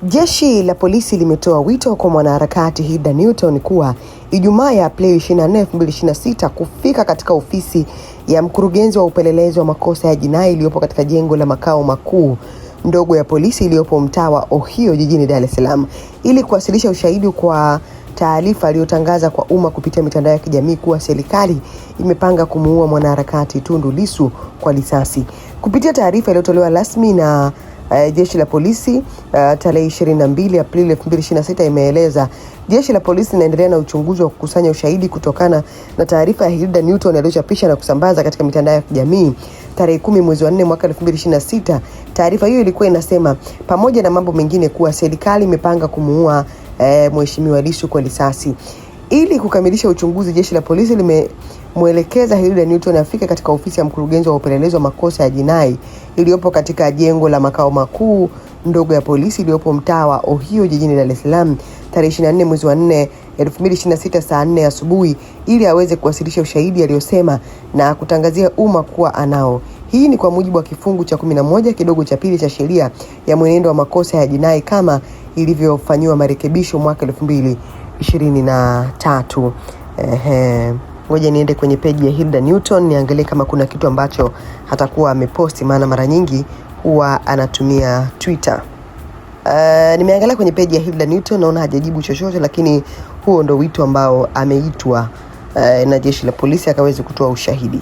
Jeshi la polisi limetoa wito kwa mwanaharakati Hilda Newton kuwa Ijumaa ya Aprili 24, 2026 kufika katika ofisi ya mkurugenzi wa upelelezi wa makosa ya jinai iliyopo katika jengo la makao makuu ndogo ya polisi iliyopo mtaa wa Ohio jijini Dar es Salaam ili kuwasilisha ushahidi kwa taarifa aliyotangaza kwa umma kupitia mitandao ya kijamii kuwa serikali imepanga kumuua mwanaharakati Tundu Lissu kwa risasi. Kupitia taarifa iliyotolewa rasmi na jeshi la polisi tarehe 22 Aprili 2026 imeeleza jeshi la polisi linaendelea na uchunguzi wa kukusanya ushahidi kutokana na taarifa ya Hilda Newton aliyochapisha na kusambaza katika mitandao ya kijamii tarehe 10 mwezi wa 4 mwaka 2026. Taarifa hiyo ilikuwa inasema pamoja na mambo mengine kuwa serikali imepanga kumuua Mheshimiwa Lissu kwa risasi. Ili kukamilisha uchunguzi, jeshi la polisi limemwelekeza Hilda Newton afike katika ofisi ya mkurugenzi wa upelelezi wa makosa ya jinai iliyopo katika jengo la makao makuu ndogo ya polisi iliyopo mtaa wa Ohio jijini Dar es Salaam tarehe 24 mwezi wa 4 2026 saa 4 asubuhi ili aweze kuwasilisha ushahidi aliyosema na kutangazia umma kuwa anao. Hii ni kwa mujibu wa kifungu cha 11 kidogo cha pili cha sheria ya mwenendo wa makosa ya jinai kama ilivyofanywa marekebisho mwaka 2023. Ngoja niende kwenye page ya Hilda Newton niangalie kama kuna kitu ambacho hatakuwa ameposti, maana mara nyingi huwa anatumia Twitter. Nimeangalia kwenye page ya Hilda Newton, naona hajajibu chochote, lakini huo ndo wito ambao ameitwa na jeshi la polisi akaweze kutoa ushahidi.